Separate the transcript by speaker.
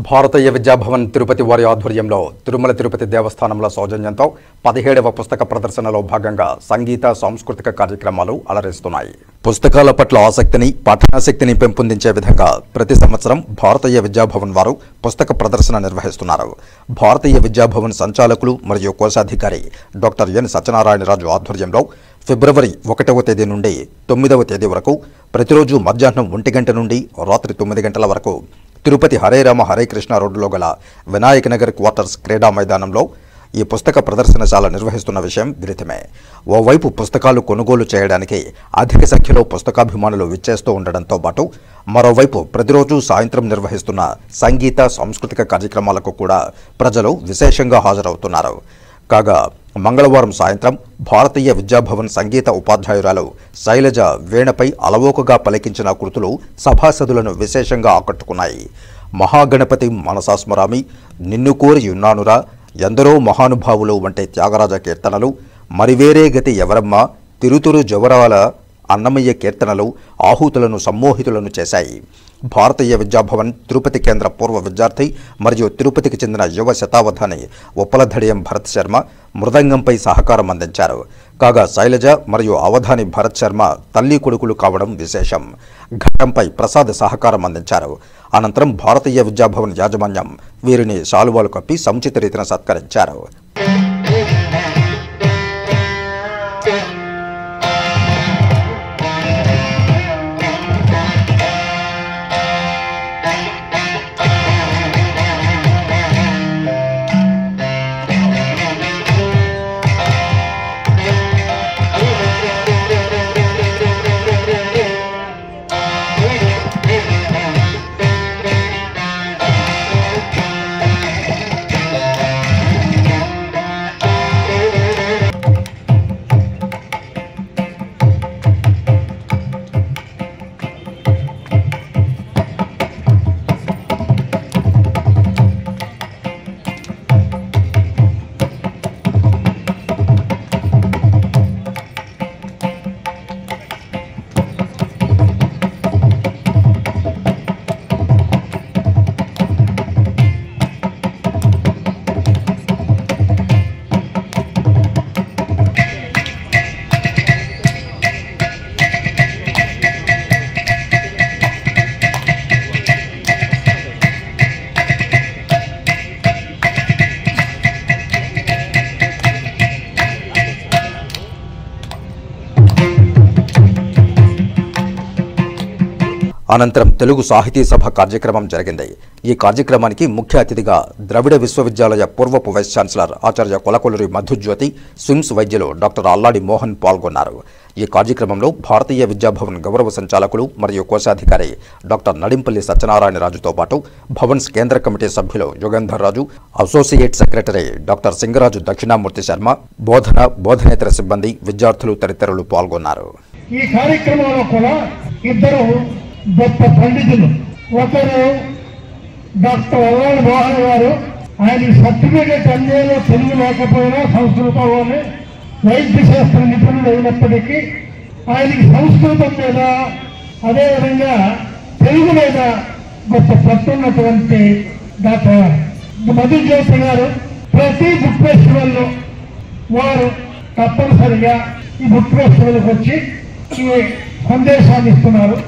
Speaker 1: భారతీయ విద్యాభవన్ తిరుపతి వారి ఆధ్వర్యంలో తిరుమల తిరుపతి దేవస్థానంలో సౌజన్యంతో 17వ పుస్తక ప్రదర్శనలో భాగంగా సంగీత సాంస్కృతిక కార్యక్రమాలు అలరిస్తున్నాయి. పుస్తకాల పట్ల ఆసక్తిని, పఠనాసక్తిని పెంపొందించే విధంగా ప్రతి సంవత్సరం భారతీయ విద్యాభవన్ వారు పుస్తక ప్రదర్శన నిర్వహిస్తున్నారు. భారతీయ విద్యాభవన్ సంచాలకులు మరియు కోశాధికారి డాక్టర్ ఎన్ సత్యనారాయణరాజు ఆధ్వర్యంలో ఫిబ్రవరి 1వ తేదీ నుండి 9వ తేదీ వరకు ప్రతిరోజు మధ్యాహ్నం 1 గంట నుండి రాత్రి 9 గంటల వరకు తిరుపతి హరే రామ హరే కృష్ణ రోడ్డులో గల వినాయక్ నగర్ క్వార్టర్స్ క్రీడా మైదానంలో ఈ పుస్తక ప్రదర్శనశాల నిర్వహిస్తున్న విషయం విదితమే. ఓవైపు పుస్తకాలు కొనుగోలు చేయడానికి అధిక సంఖ్యలో పుస్తకాభిమానులు విచ్చేస్తూ ఉండడంతో పాటు మరోవైపు ప్రతిరోజు సాయంత్రం నిర్వహిస్తున్న సంగీత సాంస్కృతిక కార్యక్రమాలకు కూడా ప్రజలు విశేషంగా హాజరవుతున్నారు. కాగా మంగళవారం సాయంత్రం భారతీయ విద్యాభవన్ సంగీత ఉపాధ్యాయురాలు శైలజ వీణపై అలవోకగా పలికించిన కృతులు సభాసదులను విశేషంగా ఆకట్టుకున్నాయి. మహాగణపతి మనసాస్మరామి, నిన్ను కోరి యున్నానురా, ఎందరో మహానుభావులు వంటి త్యాగరాజ కీర్తనలు, మరివేరే గతి ఎవరమ్మా, తిరుతురు జవరాల అన్నమయ్య కీర్తనలు ఆహూతులను సమ్మోహితులను చేశాయి. భారతీయ విద్యాభవన్ తిరుపతి కేంద్ర పూర్వ విద్యార్థి మరియు తిరుపతికి చెందిన యువ శతావధాని ఉప్పలధడియం భరత్ శర్మ మృదంగంపై సహకారం అందించారు. కాగా శైలజ మరియు అవధాని భరత్ శర్మ తల్లి కొడుకులు కావడం విశేషం. ఘటంపై ప్రసాద్ సహకారం అందించారు. అనంతరం భారతీయ విద్యాభవన్ యాజమాన్యం వీరిని శాలువాలు కప్పి సముచిత రీతిన సత్కరించారు. అనంతరం తెలుగు సాహితీ సభ కార్యక్రమం జరిగింది. ఈ కార్యక్రమానికి ముఖ్య అతిథిగా ద్రవిడ విశ్వవిద్యాలయ పూర్వపు వైస్ ఛాన్సలర్ ఆచార్య కొలకొలూరి మధుజ్యోతి, స్విమ్స్ వైద్యులు డాక్టర్ అల్లాడి మోహన్ పాల్గొన్నారు. ఈ కార్యక్రమంలో భారతీయ విద్యాభవన్ గౌరవ సంచాలకులు మరియు కోశాధికారి డాక్టర్ నడింపల్లి సత్యనారాయణరాజుతో పాటు భవన్స్ కేంద్ర కమిటీ సభ్యులు Yugandhar Raju, associate secretary doctor Singaraju Dakshinamurthy Sharma, బోధనేతర సిబ్బంది, విద్యార్థులు తదితరులు పాల్గొన్నారు.
Speaker 2: ఈ కార్యక్రమంలో కూడా ఇద్దరు గొప్ప పండితులు, ఒకరు డాక్టర్ అల్లాడి మోహన్ గారు, ఆయన సర్టిఫికేట్ అన్నేలో తెలుగు లేకపోయినా సంస్కృతంలోనే వైద్య శాస్త్ర నిపుణులు అయినప్పటికీ ఆయనకి సంస్కృతం మీద అదేవిధంగా తెలుగు మీద గొప్ప పట్టున్నటువంటి డాక్టర్ మధుజ్యోతి గారు ప్రతి బుక్ ఫెస్టివల్లో వారు తప్పనిసరిగా ఈ బుక్ ఫెస్టివల్కి వచ్చి ఈ సందేశాన్ని ఇస్తున్నారు.